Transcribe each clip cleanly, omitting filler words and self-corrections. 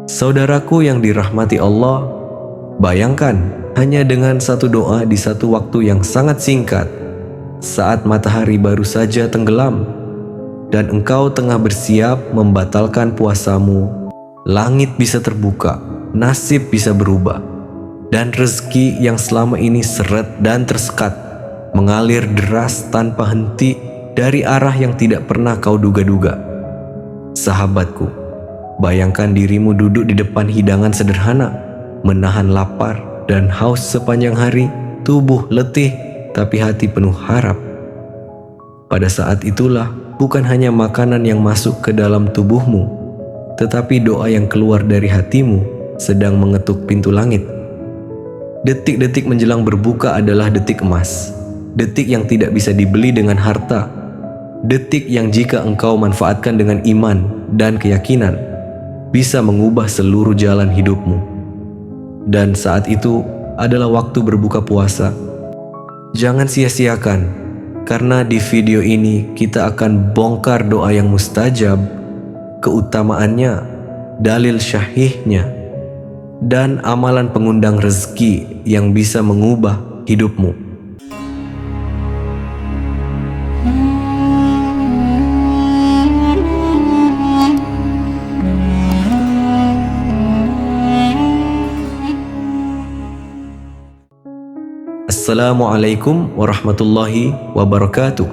Saudaraku yang dirahmati Allah, bayangkan hanya dengan satu doa di satu waktu yang sangat singkat, saat matahari baru saja tenggelam dan engkau tengah bersiap membatalkan puasamu, langit bisa terbuka, nasib bisa berubah, dan rezeki yang selama ini seret dan tersekat mengalir deras tanpa henti dari arah yang tidak pernah kau duga-duga. Sahabatku, bayangkan dirimu duduk di depan hidangan sederhana, menahan lapar dan haus sepanjang hari, tubuh letih tapi hati penuh harap. Pada saat itulah bukan hanya makanan yang masuk ke dalam tubuhmu, tetapi doa yang keluar dari hatimu sedang mengetuk pintu langit. Detik-detik menjelang berbuka adalah detik emas, detik yang tidak bisa dibeli dengan harta, detik yang jika engkau manfaatkan dengan iman dan keyakinan, bisa mengubah seluruh jalan hidupmu. Dan saat itu adalah waktu berbuka puasa. Jangan sia-siakan, karena di video ini kita akan bongkar doa yang mustajab, keutamaannya, dalil syahihnya, dan amalan pengundang rezeki yang bisa mengubah hidupmu. Assalamualaikum warahmatullahi wabarakatuh.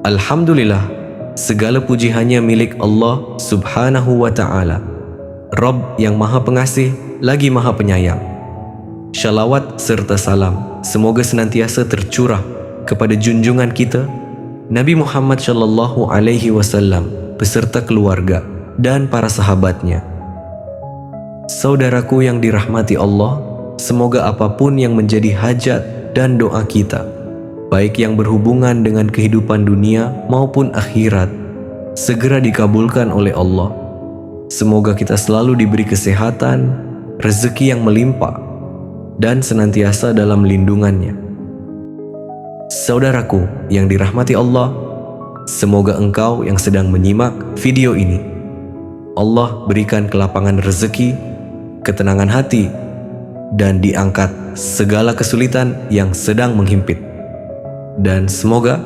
Alhamdulillah, segala puji hanya milik Allah subhanahu wa ta'ala, Rabb yang maha pengasih lagi maha penyayang. Shalawat serta salam semoga senantiasa tercurah kepada junjungan kita Nabi Muhammad Shallallahu Alaihi Wasallam beserta keluarga dan para sahabatnya. Saudaraku yang dirahmati Allah, semoga apapun yang menjadi hajat dan doa kita, baik yang berhubungan dengan kehidupan dunia maupun akhirat, segera dikabulkan oleh Allah. Semoga kita selalu diberi kesehatan, rezeki yang melimpah, dan senantiasa dalam lindungannya. Saudaraku yang dirahmati Allah, semoga engkau yang sedang menyimak video ini, Allah berikan kelapangan rezeki, ketenangan hati, dan diangkat segala kesulitan yang sedang menghimpit. Dan semoga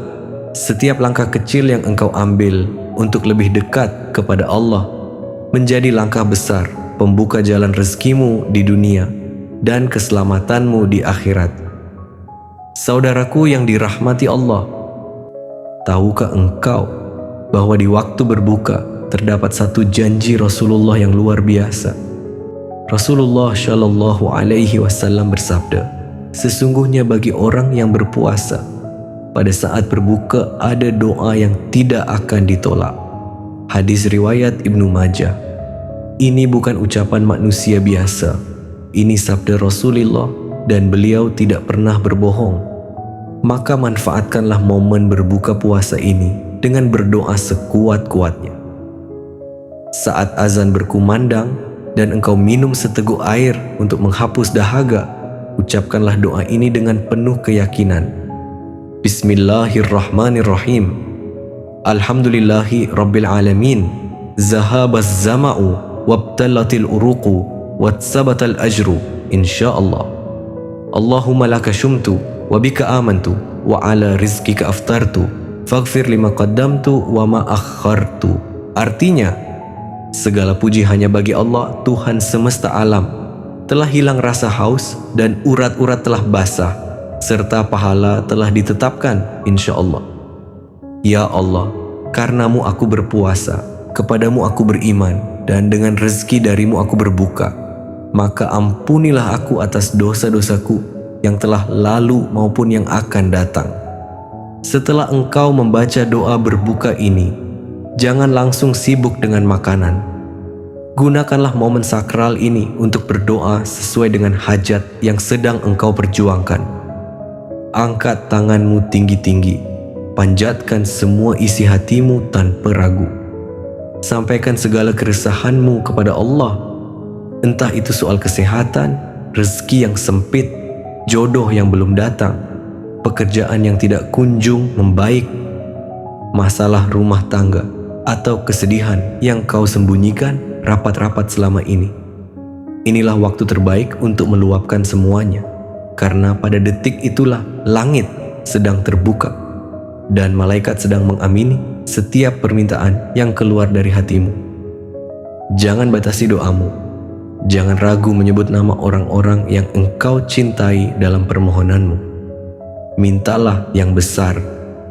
setiap langkah kecil yang engkau ambil untuk lebih dekat kepada Allah menjadi langkah besar pembuka jalan rezekimu di dunia dan keselamatanmu di akhirat. Saudaraku yang dirahmati Allah, tahukah engkau bahwa di waktu berbuka terdapat satu janji Rasulullah yang luar biasa? Rasulullah Shallallahu Alaihi Wasallam bersabda, sesungguhnya bagi orang yang berpuasa, pada saat berbuka ada doa yang tidak akan ditolak. Hadis riwayat Ibnu Majah. Ini bukan ucapan manusia biasa, ini sabda Rasulullah dan beliau tidak pernah berbohong. Maka manfaatkanlah momen berbuka puasa ini dengan berdoa sekuat-kuatnya. Saat azan berkumandang dan engkau minum seteguk air untuk menghapus dahaga, ucapkanlah doa ini dengan penuh keyakinan. Bismillahirrahmanirrahim. Alhamdulillahi rabbil alamin. Zahabaz zama'u wabtalatil uruqu watsabatal ajru insyaallah. Allahumma laka syumtu wa bika amantu wa ala rizkika aftartu faghfir lima qaddamtu wa ma akhartu. Artinya, segala puji hanya bagi Allah, Tuhan semesta alam. Telah hilang rasa haus dan urat-urat telah basah, serta pahala telah ditetapkan insyaallah. Ya Allah, karenamu aku berpuasa, kepadamu aku beriman, dan dengan rezeki darimu aku berbuka. Maka ampunilah aku atas dosa-dosaku yang telah lalu maupun yang akan datang. Setelah engkau membaca doa berbuka ini, jangan langsung sibuk dengan makanan. Gunakanlah momen sakral ini untuk berdoa sesuai dengan hajat yang sedang engkau perjuangkan. Angkat tanganmu tinggi-tinggi, panjatkan semua isi hatimu tanpa ragu. Sampaikan segala keresahanmu kepada Allah, entah itu soal kesehatan, rezeki yang sempit, jodoh yang belum datang, pekerjaan yang tidak kunjung membaik, masalah rumah tangga, atau kesedihan yang kau sembunyikan. rapat-rapat selama ini. Inilah waktu terbaik untuk meluapkan semuanya, karena pada detik itulah langit sedang terbuka dan malaikat sedang mengamini setiap permintaan yang keluar dari hatimu. Jangan batasi doamu. Jangan ragu menyebut nama orang-orang yang engkau cintai dalam permohonanmu. Mintalah yang besar,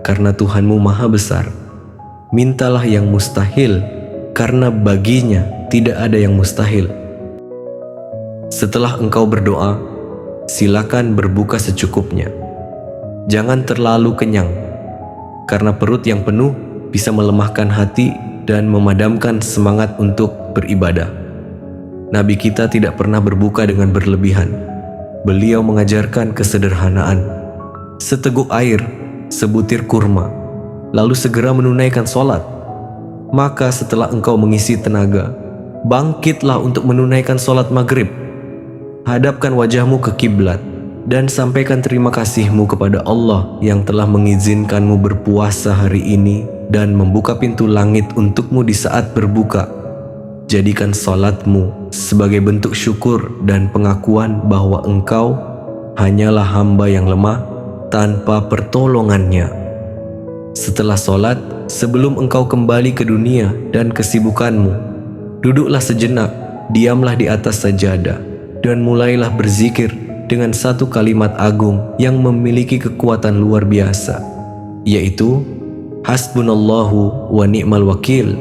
karena Tuhanmu maha besar. Mintalah yang mustahil, karena baginya tidak ada yang mustahil. Setelah engkau berdoa, silakan berbuka secukupnya. Jangan terlalu kenyang, karena perut yang penuh bisa melemahkan hati dan memadamkan semangat untuk beribadah. Nabi kita tidak pernah berbuka dengan berlebihan. Beliau mengajarkan kesederhanaan. Seteguk air, sebutir kurma, lalu segera menunaikan sholat. Maka setelah engkau mengisi tenaga, bangkitlah untuk menunaikan sholat maghrib. Hadapkan wajahmu ke kiblat dan sampaikan terima kasihmu kepada Allah yang telah mengizinkanmu berpuasa hari ini dan membuka pintu langit untukmu di saat berbuka. Jadikan salatmu sebagai bentuk syukur dan pengakuan bahwa engkau hanyalah hamba yang lemah tanpa pertolongannya. Setelah salat, sebelum engkau kembali ke dunia dan kesibukanmu, duduklah sejenak, diamlah di atas sajadah, dan mulailah berzikir dengan satu kalimat agung yang memiliki kekuatan luar biasa, yaitu Hasbunallahu wa ni'mal wakil,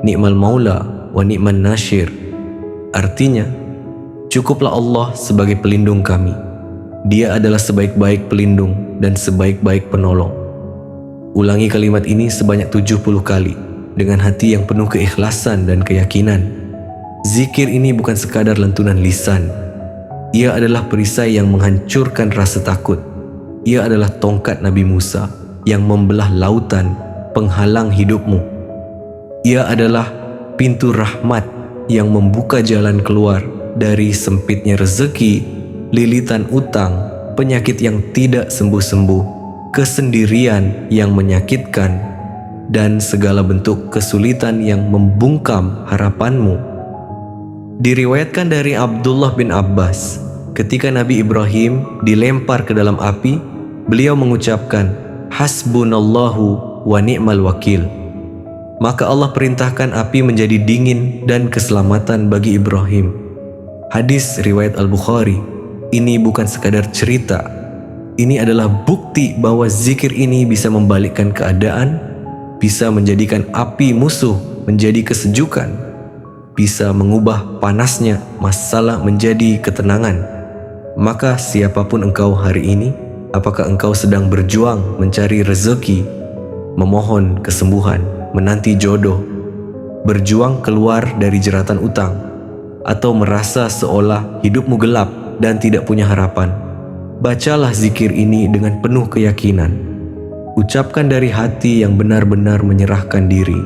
ni'mal maula wa ni'man nasyir. Artinya, cukuplah Allah sebagai pelindung kami. Dia adalah sebaik-baik pelindung dan sebaik-baik penolong. Ulangi kalimat ini sebanyak 70 kali dengan hati yang penuh keikhlasan dan keyakinan. Zikir ini bukan sekadar lentunan lisan. Ia adalah perisai yang menghancurkan rasa takut. Ia adalah tongkat Nabi Musa yang membelah lautan penghalang hidupmu. Ia adalah pintu rahmat yang membuka jalan keluar dari sempitnya rezeki, lilitan utang, penyakit yang tidak sembuh-sembuh, kesendirian yang menyakitkan, dan segala bentuk kesulitan yang membungkam harapanmu. Diriwayatkan dari Abdullah bin Abbas, ketika Nabi Ibrahim dilempar ke dalam api, beliau mengucapkan, Hasbunallahu wa ni'mal wakil. Maka Allah perintahkan api menjadi dingin dan keselamatan bagi Ibrahim. Hadis riwayat Al-Bukhari. Ini bukan sekadar cerita. Ini adalah bukti bahwa zikir ini bisa membalikkan keadaan, bisa menjadikan api musuh menjadi kesejukan, bisa mengubah panasnya masalah menjadi ketenangan. Maka siapapun engkau hari ini, apakah engkau sedang berjuang mencari rezeki, memohon kesembuhan, menanti jodoh, berjuang keluar dari jeratan utang, atau merasa seolah hidupmu gelap dan tidak punya harapan, bacalah zikir ini dengan penuh keyakinan. Ucapkan dari hati yang benar-benar menyerahkan diri,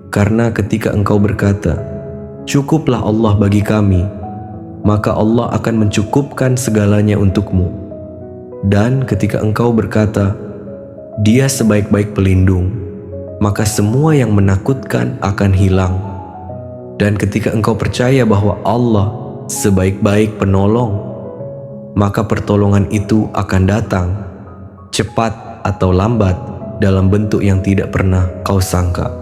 karena ketika engkau berkata, cukuplah Allah bagi kami, maka Allah akan mencukupkan segalanya untukmu. Dan ketika engkau berkata, Dia sebaik-baik pelindung, maka semua yang menakutkan akan hilang. Dan ketika engkau percaya bahwa Allah sebaik-baik penolong, maka pertolongan itu akan datang, cepat atau lambat, dalam bentuk yang tidak pernah kau sangka.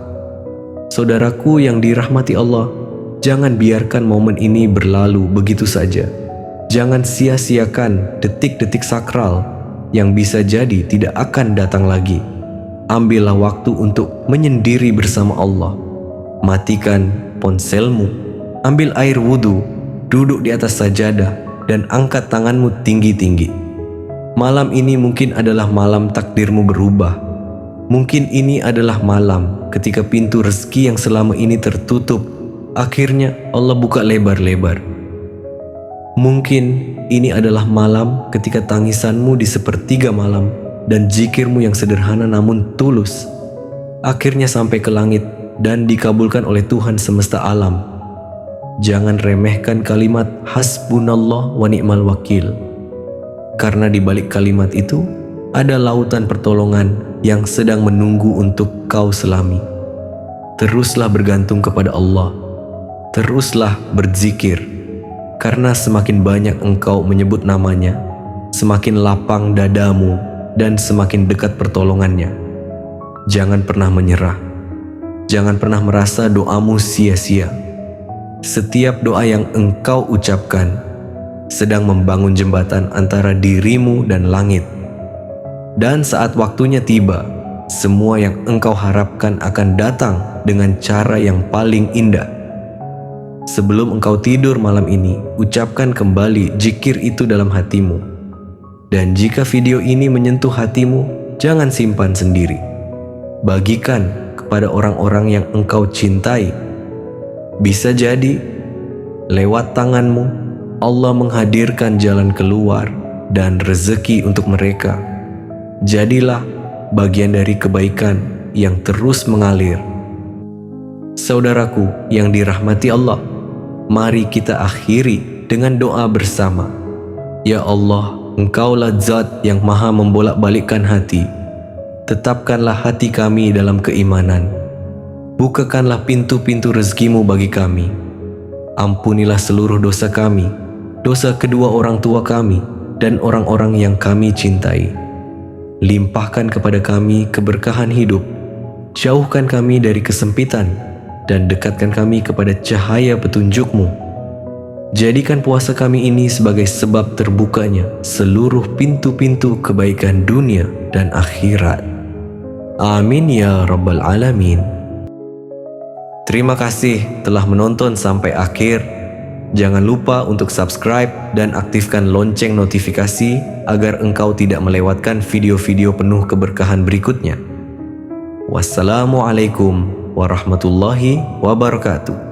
Saudaraku yang dirahmati Allah, jangan biarkan momen ini berlalu begitu saja. Jangan sia-siakan detik-detik sakral yang bisa jadi tidak akan datang lagi. Ambillah waktu untuk menyendiri bersama Allah. Matikan ponselmu, ambil air wudhu, duduk di atas sajadah, dan angkat tanganmu tinggi-tinggi. Malam ini mungkin adalah malam takdirmu berubah. Mungkin ini adalah malam ketika pintu rezeki yang selama ini tertutup, akhirnya Allah buka lebar-lebar. Mungkin ini adalah malam ketika tangisanmu di sepertiga malam dan zikirmu yang sederhana namun tulus akhirnya sampai ke langit dan dikabulkan oleh Tuhan semesta alam. Jangan remehkan kalimat hasbunallah wa ni'mal wakil, karena di balik kalimat itu ada lautan pertolongan yang sedang menunggu untuk kau selami. Teruslah bergantung kepada Allah. teruslah berzikir, karena semakin banyak engkau menyebut namanya, semakin lapang dadamu dan semakin dekat pertolongannya. Jangan pernah menyerah. Jangan pernah merasa doamu sia-sia. Setiap doa yang engkau ucapkan sedang membangun jembatan antara dirimu dan langit. Dan saat waktunya tiba, semua yang engkau harapkan akan datang dengan cara yang paling indah. Sebelum engkau tidur malam ini, ucapkan kembali zikir itu dalam hatimu. Dan jika video ini menyentuh hatimu, jangan simpan sendiri. Bagikan kepada orang-orang yang engkau cintai. Bisa jadi, lewat tanganmu, Allah menghadirkan jalan keluar dan rezeki untuk mereka. Jadilah bagian dari kebaikan yang terus mengalir. Saudaraku yang dirahmati Allah, mari kita akhiri dengan doa bersama. Ya Allah, Engkaulah Zat yang maha membolak-balikkan hati. Tetapkanlah hati kami dalam keimanan. Bukakanlah pintu-pintu rezekimu bagi kami. Ampunilah seluruh dosa kami, dosa kedua orang tua kami, dan orang-orang yang kami cintai. Limpahkan kepada kami keberkahan hidup. Jauhkan kami dari kesempitan, dan dekatkan kami kepada cahaya petunjuk-Mu. Jadikan puasa kami ini sebagai sebab terbukanya seluruh pintu-pintu kebaikan dunia dan akhirat. Amin ya Rabbal Alamin. Terima kasih telah menonton sampai akhir. Jangan lupa untuk subscribe dan aktifkan lonceng notifikasi agar engkau tidak melewatkan video-video penuh keberkahan berikutnya. Wassalamualaikum warahmatullahi wabarakatuh.